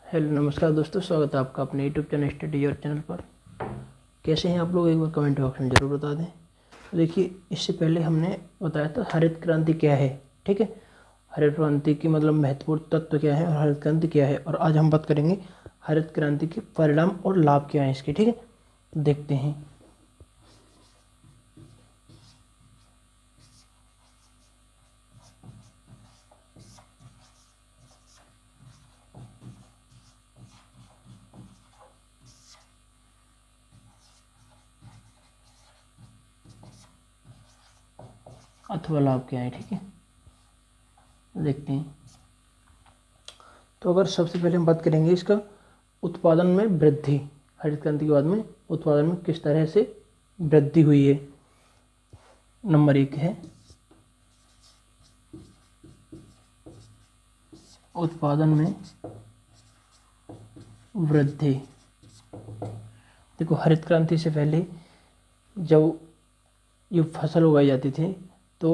Hello नमस्कार दोस्तों, स्वागत है आपका अपने YouTube channel study your channel पर। कैसे हैं आप लोग, एक बार कमेंट बॉक्स में ज़रूर बता दें। तो देखिए, इससे पहले हमने बताया था हरित क्रांति क्या है। ठीक है, हरित क्रांति की मतलब महत्वपूर्ण तत्व क्या है और हरित क्रांति क्या है। और आज हम बात करेंगे हरित क्रांति के परिणाम और लाभ क्या हैं इसके। ठीक है, तो देखते हैं। अथवा लाभ क्या है। ठीक है, देखते हैं। तो अगर सबसे पहले हम बात करेंगे इसका उत्पादन में वृद्धि। हरित क्रांति के बाद में उत्पादन में किस तरह से वृद्धि हुई है। नंबर 1 है उत्पादन में वृद्धि। देखो, हरित क्रांति से पहले जब ये फसल उगाई जाती थी तो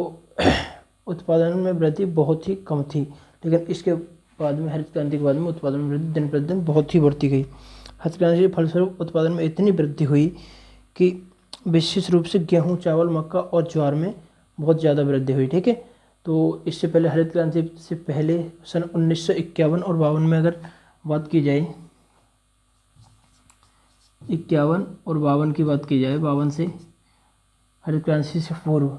उत्पादन में वृद्धि बहुत ही कम थी, लेकिन इसके बाद में हरित क्रांति के बाद में उत्पादन में वृद्धि दिन प्रतिदिन बहुत ही बढ़ती गई। हरित क्रांति के फलस्वरूप उत्पादन में इतनी वृद्धि हुई कि विशेष रूप से गेहूं, चावल, मक्का और ज्वार में बहुत ज़्यादा वृद्धि हुई। ठीक है, तो इससे पहले हरित क्रांति से पहले सन 1951 और 52 में अगर बात की जाए, 51 और 52 की बात की जाए, 52 से हरित क्रांति से पूर्व,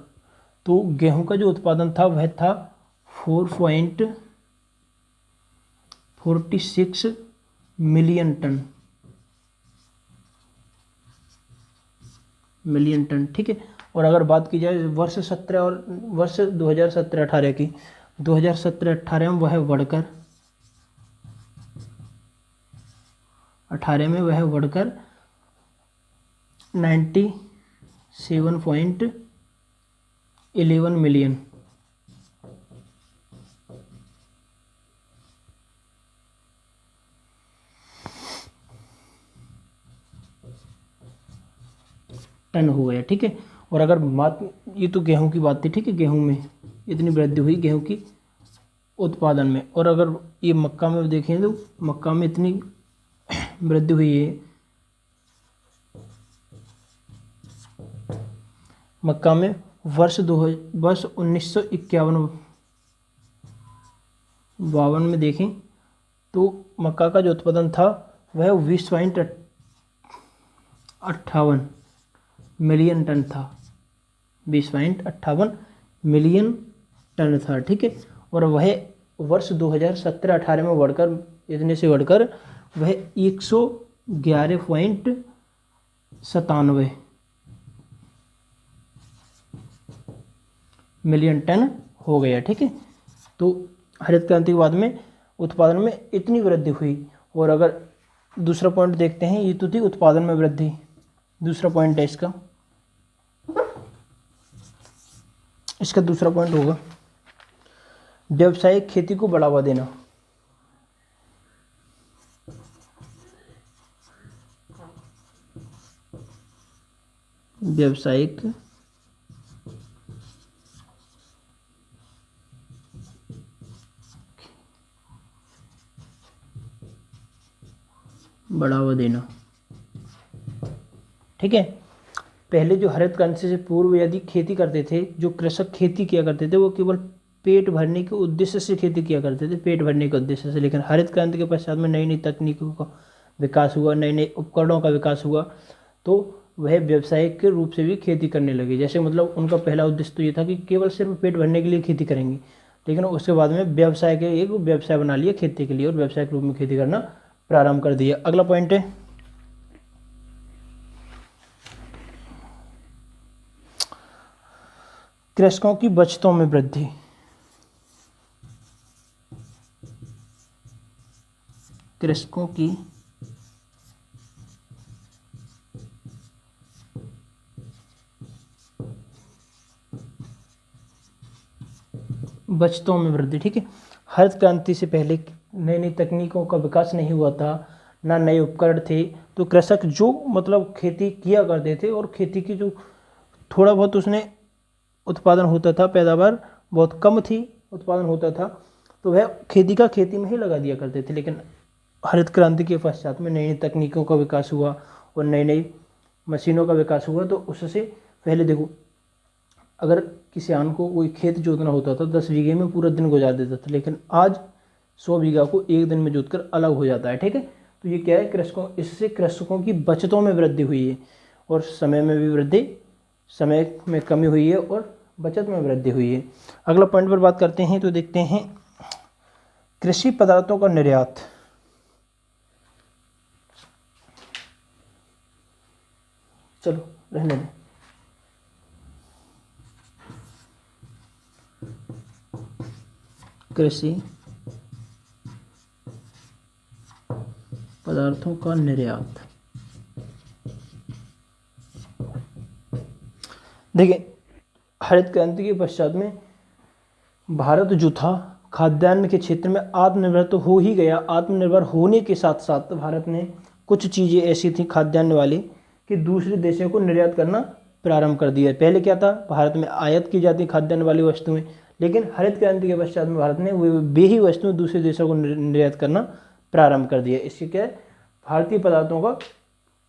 तो गेहूं का जो उत्पादन था वह था 4.46 मिलियन टन। ठीक है, और अगर बात की जाए वर्ष 2017-18 की, 2017-18 में वह बढ़कर 97.11 मिलियन टन हो गया। ठीक है, और अगर ये तो गेहूं की बात थी। ठीक है, गेहूं में इतनी वृद्धि हुई गेहूं की उत्पादन में। और अगर ये मक्का में देखें तो मक्का में इतनी वृद्धि हुई है, मक्का में वर्ष 1951-52 में देखें तो मक्का का जो उत्पादन था वह 20.58 मिलियन टन था। 20.58 मिलियन टन था। ठीक है, और वह वर्ष 2017-18 में बढ़कर इतने से बढ़कर वह 111.97 मिलियन टन हो गया। ठीक है, तो हरित क्रांति के बाद में उत्पादन में इतनी वृद्धि हुई। और अगर दूसरा पॉइंट देखते हैं, ये तो थी उत्पादन में वृद्धि। दूसरा पॉइंट है इसका दूसरा पॉइंट होगा व्यावसायिक खेती को बढ़ावा देना। व्यावसायिक बढ़ावा देना। ठीक है, पहले जो हरित क्रांति से पूर्व यदि खेती करते थे, जो कृषक खेती किया करते थे, वो केवल पेट भरने के उद्देश्य से खेती किया करते थे, पेट भरने के उद्देश्य से। लेकिन हरित क्रांति के पश्चात में नई नई तकनीकों का विकास हुआ, नए नए उपकरणों का विकास हुआ, तो वह व्यवसायिक के रूप से भी खेती करने लगे। जैसे मतलब उनका पहला उद्देश्य तो ये था कि केवल सिर्फ पेट भरने के लिए खेती करेंगे, लेकिन उसके बाद में व्यवसाय के एक व्यवसाय बना लिया खेती के लिए और व्यवसाय के रूप में खेती करना प्रारंभ कर दिया। अगला पॉइंट है कृषकों की बचतों में वृद्धि। कृषकों की बचतों में वृद्धि। ठीक है, हरित क्रांति से पहले नई नई तकनीकों का विकास नहीं हुआ था, ना नए उपकरण थे, तो कृषक जो मतलब खेती किया करते थे और खेती की जो थोड़ा बहुत उसने उत्पादन होता था, पैदावार बहुत कम थी, उत्पादन होता था, तो वह खेती में ही लगा दिया करते थे। लेकिन हरित क्रांति के पश्चात में नई नई तकनीकों का विकास हुआ और नई नई मशीनों का विकास हुआ। तो उससे पहले देखो, अगर किसान को कोई खेत जोतना होता था 10 बीघे में पूरा दिन गुजार देता था, लेकिन आज 100 बीघा को एक दिन में जोतकर अलग हो जाता है। ठीक है, तो ये क्या है, कृषकों, इससे कृषकों की बचतों में वृद्धि हुई है और समय में भी वृद्धि, समय में कमी हुई है और बचत में वृद्धि हुई है। अगला पॉइंट पर बात करते हैं तो देखते हैं कृषि पदार्थों का निर्यात। चलो रहने दें। कृषि पदार्थों का निर्यात। देखिए, हरित क्रांति के पश्चात में भारत जो था खाद्यान्न के क्षेत्र में आत्मनिर्भर तो हो ही गया। आत्मनिर्भर होने के साथ साथ भारत ने कुछ चीज़ें ऐसी थी खाद्यान्न वाली कि दूसरे देशों को निर्यात करना प्रारंभ कर दिया। पहले क्या था, भारत में आयात की जाती खाद्यान्न वाली वस्तुएं, लेकिन हरित क्रांति के पश्चात में भारत ने वे ही वस्तुएं दूसरे देशों को निर्यात करना प्रारंभ कर दिया। इससे क्या है, भारतीय पदार्थों का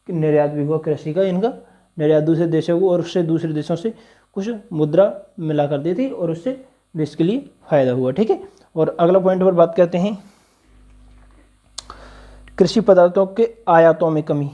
निर्यात भी हुआ, कृषि का इनका निर्यात दूसरे देशों को, और उससे दूसरे देशों से कुछ मुद्रा मिला करती थी और उससे देश के लिए फायदा हुआ। ठीक है, और अगला पॉइंट पर बात करते हैं कृषि पदार्थों के आयातों में कमी।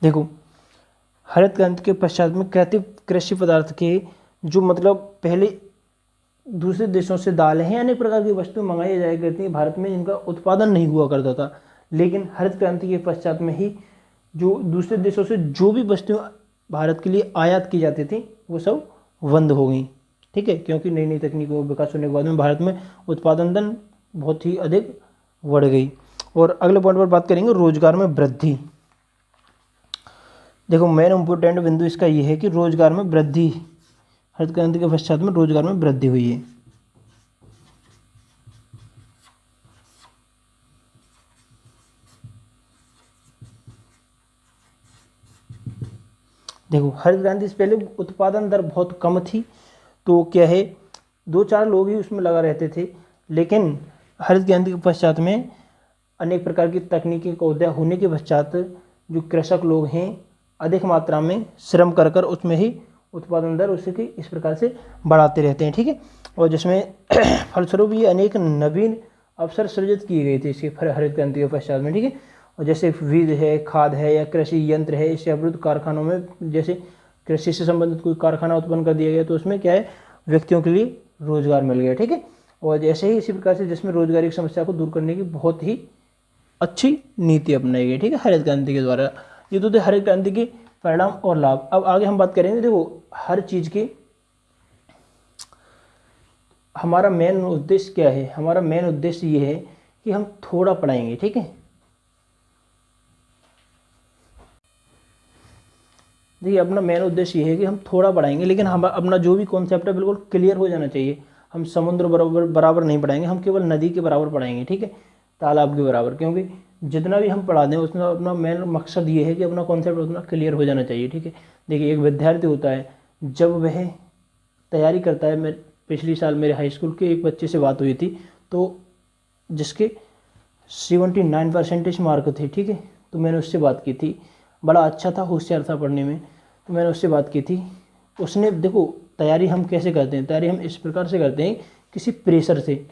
देखो, हरित क्रांति के पश्चात में कृषि पदार्थ के जो मतलब पहले दूसरे देशों से दालें हैं, अनेक प्रकार की वस्तुएं मंगाई जाया करती हैं भारत में, जिनका उत्पादन नहीं हुआ करता था। लेकिन हरित क्रांति के पश्चात में ही जो दूसरे देशों से जो भी वस्तुएं भारत के लिए आयात की जाती थी वो सब बंद हो गई। ठीक है, क्योंकि नई नई तकनीकों का विकास होने के बाद में भारत में उत्पादन दर बहुत ही अधिक बढ़ गई। और अगले पॉइंट पर बात करेंगे रोजगार में वृद्धि। देखो, मेन इम्पोर्टेंट बिंदु इसका ये है कि रोजगार में वृद्धि, हरित क्रांति के पश्चात में रोजगार में वृद्धि हुई है। देखो, हरित क्रांति से पहले उत्पादन दर बहुत कम थी, तो क्या है 2-4 लोग ही उसमें लगा रहते थे। लेकिन हरित क्रांति के पश्चात में अनेक प्रकार की तकनीकी का उदय होने के पश्चात जो कृषक लोग हैं अधिक मात्रा में श्रम कर कर उसमें ही उत्पादन दर उसके इस प्रकार से बढ़ाते रहते हैं। ठीक है, और जिसमें फलस्वरूप ये अनेक नवीन अवसर सृजित किए गए थे इसके हरित क्रांति के पश्चात में। ठीक है, और जैसे बीज है, खाद है या कृषि यंत्र है, इससे अवरुद्ध कारखानों में जैसे कृषि से संबंधित कोई कारखाना उत्पन्न कर दिया गया तो उसमें क्या है, व्यक्तियों के लिए रोजगार मिल गया। ठीक है, और जैसे ही इसी प्रकार से जिसमें रोजगारी की समस्या को दूर करने की बहुत ही अच्छी नीति अपनाई गई। ठीक है, हरित क्रांति के द्वारा। ये तो थे हरित क्रांति के परिणाम और लाभ। अब आगे हम बात करेंगे। देखो, हर चीज की हमारा मेन उद्देश्य क्या है। हमारा मेन उद्देश्य ये है कि हम थोड़ा पढ़ाएंगे। ठीक है, देखिए, अपना मेन उद्देश्य ये है कि हम थोड़ा पढ़ाएंगे, लेकिन हम अपना जो भी कॉन्सेप्ट है बिल्कुल क्लियर हो जाना चाहिए। हम समुद्र बराबर नहीं पढ़ाएंगे, हम केवल नदी के बराबर पढ़ाएंगे। ठीक है, तालाब के बराबर, क्योंकि जितना भी हम पढ़ा दें उसमें अपना मेन मकसद ये है कि अपना कॉन्सेप्ट उतना क्लियर हो जाना चाहिए। ठीक है, देखिए, एक विद्यार्थी होता है, जब वह तैयारी करता है, मैं पिछली साल मेरे हाई स्कूल के एक बच्चे से बात हुई थी, तो जिसके 79% मार्क थे। ठीक है, तो मैंने उससे बात की थी, बड़ा अच्छा था, होशियार था पढ़ने में, तो मैंने उससे बात की थी। उसने, देखो, तैयारी हम कैसे करते हैं, तैयारी हम इस प्रकार से करते हैं, किसी प्रेशर से,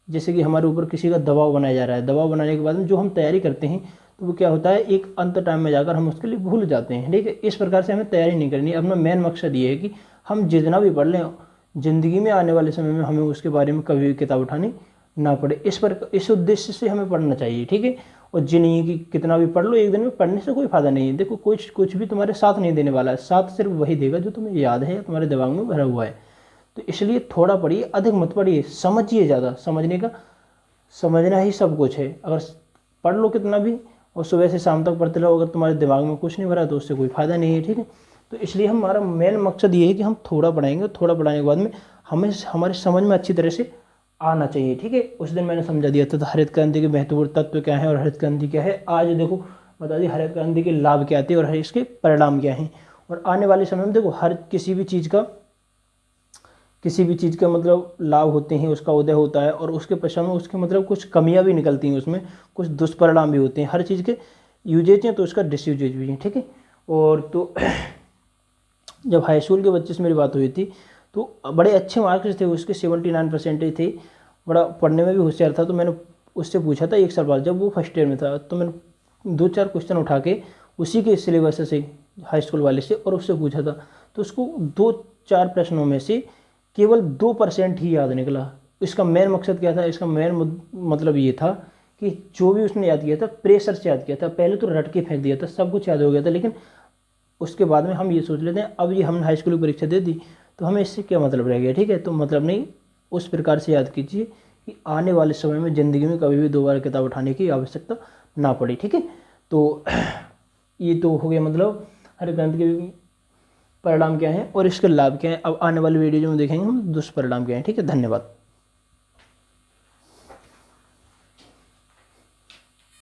जैसे कि हमारे ऊपर किसी का दबाव बनाया जा रहा है। दबाव बनाने के बाद में जो हम तैयारी करते हैं तो वो क्या होता है, एक अंत टाइम में जाकर हम उसके लिए भूल जाते हैं। ठीक है, इस प्रकार से हमें तैयारी नहीं करनी। अपना मेन मकसद ये है कि हम जितना भी पढ़ लें, ज़िंदगी में आने वाले समय में हमें उसके बारे में कभी भी किताब उठानी ना पड़े। इस उद्देश्य से हमें पढ़ना चाहिए। ठीक है, और जी नहीं है कि कितना भी पढ़ लो, एक दिन में पढ़ने से कोई फायदा नहीं है। देखो, कुछ भी तुम्हारे साथ नहीं देने वाला है, साथ सिर्फ वही देगा जो तुम्हें याद है या तुम्हारे दिमाग में भरा हुआ है। तो इसलिए थोड़ा पढ़िए, अधिक मत पढ़िए, समझिए ज़्यादा। समझना ही सब कुछ है। अगर पढ़ लो कितना भी और सुबह से शाम तक पढ़ते रहो, अगर तुम्हारे दिमाग में कुछ नहीं भरा तो उससे कोई फायदा नहीं है। ठीक है, तो इसलिए हमारा मेन मकसद ये है कि हम थोड़ा पढ़ाएंगे, थोड़ा पढ़ाने के बाद में हमें हमारे समझ में अच्छी तरह से आना चाहिए। ठीक है, उस दिन मैंने समझा दिया था हरित क्रांति के महत्वपूर्ण तत्व क्या है और हरित क्रांति क्या है। आज देखो बता दी हरित क्रांति के लाभ क्या थे और इसके परिणाम क्या हैं। और आने वाले समय में देखो हर किसी भी चीज़ का मतलब लाभ होते हैं, उसका उदय होता है और उसके पश्चात में उसके मतलब कुछ कमियां भी निकलती हैं, उसमें कुछ दुष्परिणाम भी होते हैं। हर चीज़ के यूजेज हैं तो उसका डिसयूजेज भी है। ठीक है, और तो जब हाई स्कूल के बच्चे से मेरी बात हुई थी तो बड़े अच्छे मार्क्स थे उसके, 79% थे, बड़ा पढ़ने में भी होशियार था। तो मैंने उससे पूछा था 1 साल बाद जब वो फर्स्ट ईयर में था, तो मैंने 2-4 क्वेश्चन उठा के उसी के सिलेबस से हाई स्कूल वाले से और उससे पूछा था, तो उसको 2-4 प्रश्नों में से केवल 2% ही याद निकला। इसका मेन मकसद क्या था, इसका मेन मतलब ये था कि जो भी उसने याद किया था प्रेशर से याद किया था। पहले तो रट के फेंक दिया था, सब कुछ याद हो गया था, लेकिन उसके बाद में हम ये सोच लेते हैं अब ये हमने हाई स्कूल की परीक्षा दे दी तो हमें इससे क्या मतलब रह गया। ठीक है, तो मतलब नहीं, उस प्रकार से याद कीजिए कि आने वाले समय में ज़िंदगी में कभी भी दोबारा किताब उठाने की आवश्यकता ना पड़े। ठीक है, तो ये तो हो गया मतलब हरित क्रांति के परिणाम क्या हैं और इसके लाभ क्या हैं। अब आने वाली वीडियो में देखेंगे हम दुष्परिणाम क्या हैं। ठीक है, धन्यवाद।